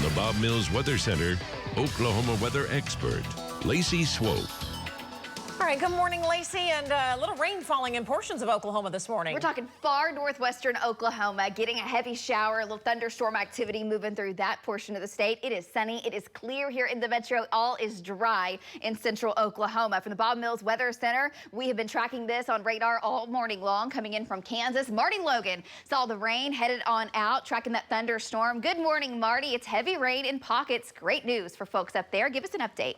the Bob Mills Weather Center, Oklahoma weather expert, Lacey Swope. All right, good morning, Lacey, and a little rain falling in portions of Oklahoma this morning. We're talking far northwestern Oklahoma, getting a heavy shower, a little thunderstorm activity moving through that portion of the state. It is sunny, it is clear here in the metro. All is dry in central Oklahoma. From the Bob Mills Weather Center, we have been tracking this on radar all morning long, coming in from Kansas. Marty Logan saw the rain, headed on out, tracking that thunderstorm. Good morning, Marty. It's heavy rain in pockets. Great news for folks up there. Give us an update.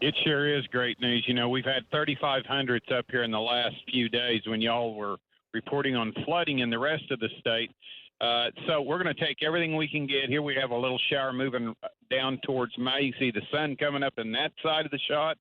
It sure is great news. You know, we've had 3,500s up here in the last few days when y'all were reporting on flooding in the rest of the state. So we're going to take everything we can get. Here we have a little shower moving down towards May. See the sun coming up in that side of the shot.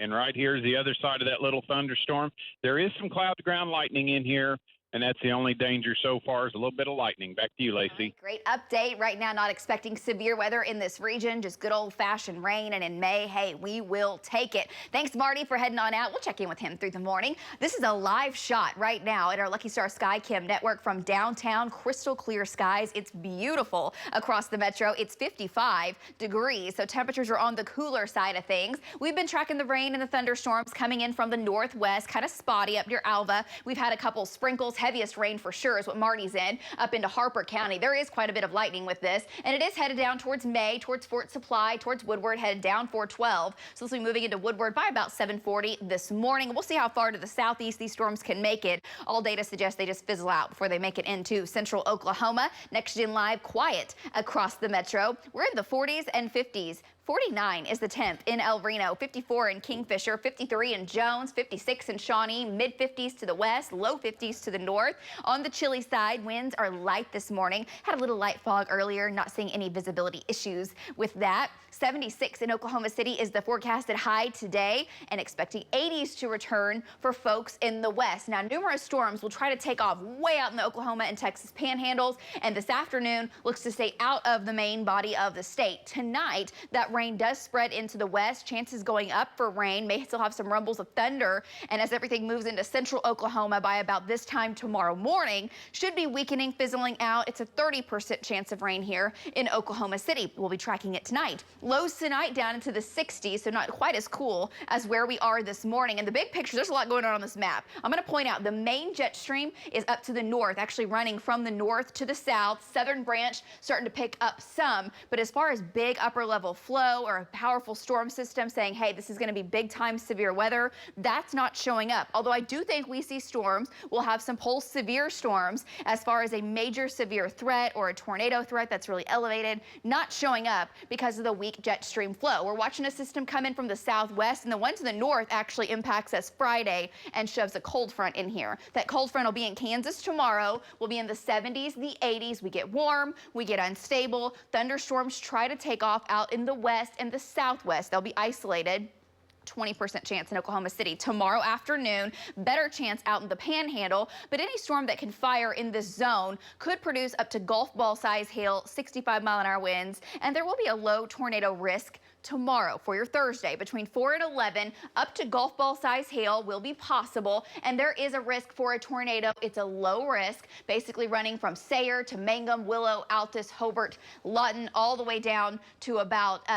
And right here is the other side of that little thunderstorm. There is some cloud-to-ground lightning in here. And that's the only danger so far is a little bit of lightning. Back to you, Lacey. Great update. Right now, not expecting severe weather in this region, just good old-fashioned rain. And in May, hey, we will take it. Thanks, Marty, for heading on out. We'll check in with him through the morning. This is a live shot right now at our Lucky Star Sky Cam network from downtown. Crystal clear skies. It's beautiful across the metro. It's 55 degrees, so temperatures are on the cooler side of things. We've been tracking the rain and the thunderstorms coming in from the northwest, kind of spotty up near Alva. We've had a couple sprinkles. Heaviest rain for sure is what Marty's in, up into Harper County. There is quite a bit of lightning with this, and it is headed down towards May, towards Fort Supply, towards Woodward, headed down 412. So this will be moving into Woodward by about 7:40 this morning. We'll see how far to the southeast these storms can make it. All data suggests they just fizzle out before they make it into central Oklahoma. Next Gen Live, quiet across the metro. We're in the 40s and 50s. 49 is the temp in El Reno, 54 in Kingfisher, 53 in Jones, 56 in Shawnee, mid-50s to the west, low 50s to the north. On the chilly side, winds are light this morning. Had a little light fog earlier, not seeing any visibility issues with that. 76 in Oklahoma City is the forecasted high today, and expecting 80s to return for folks in the west. Now, numerous storms will try to take off way out in the Oklahoma and Texas panhandles, and this afternoon looks to stay out of the main body of the state. Tonight, that rain does spread into the west. Chances going up for rain. May still have some rumbles of thunder. And as everything moves into central Oklahoma by about this time tomorrow morning, should be weakening, fizzling out. It's a 30% chance of rain here in Oklahoma City. We'll be tracking it tonight. Lows tonight down into the 60s, so not quite as cool as where we are this morning. And the big picture, there's a lot going on this map. I'm going to point out the main jet stream is up to the north, actually running from the north to the south. Southern branch starting to pick up some. But as far as big upper level flow, or a powerful storm system saying, hey, this is going to be big time severe weather, that's not showing up. Although I do think we see storms. We'll have some pulse severe storms as far as a major severe threat or a tornado threat that's really elevated, not showing up because of the weak jet stream flow. We're watching a system come in from the southwest, and the one to the north actually impacts us Friday and shoves a cold front in here. That cold front will be in Kansas tomorrow. We'll be in the 70s, the 80s. We get warm, we get unstable. Thunderstorms try to take off out in the west and the southwest. They'll be isolated. 20% chance in Oklahoma City tomorrow afternoon. Better chance out in the panhandle, but any storm that can fire in this zone could produce up to golf ball size hail, 65-mile-an-hour winds, and there will be a low tornado risk tomorrow for your Thursday. Between 4 and 11, up to golf ball size hail will be possible, and there is a risk for a tornado. It's a low risk, basically running from Sayre to Mangum, Willow, Altus, Hobart, Lawton, all the way down to about,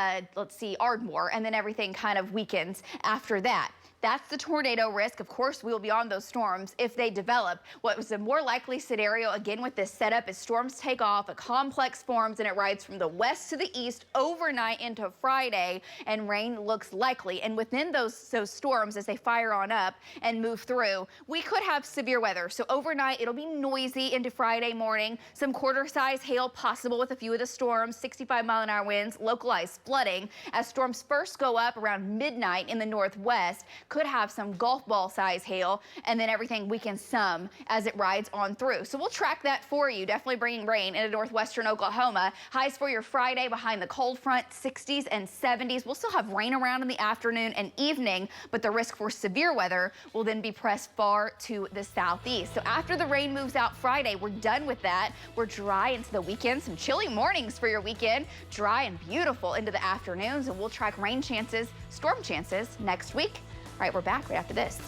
Ardmore, and then everything kind of weakens after that. That's the tornado risk. Of course, we will be on those storms if they develop. What was a more likely scenario, again, with this setup is storms take off, a complex forms, and it rides from the west to the east overnight into Friday, and rain looks likely. And within those storms, as they fire on up and move through, we could have severe weather. So overnight, it'll be noisy into Friday morning. Some quarter-size hail possible with a few of the storms, 65-mile-an-hour winds, localized flooding. As storms first go up around midnight in the northwest, could have some golf ball size hail, and then everything weakens some as it rides on through. So we'll track that for you. Definitely bringing rain into northwestern Oklahoma. Highs for your Friday behind the cold front, 60s and 70s. We'll still have rain around in the afternoon and evening, but the risk for severe weather will then be pressed far to the southeast. So after the rain moves out Friday, we're done with that. We're dry into the weekend. Some chilly mornings for your weekend. Dry and beautiful into the afternoons, and we'll track rain chances, storm chances next week. All right, we're back right after this.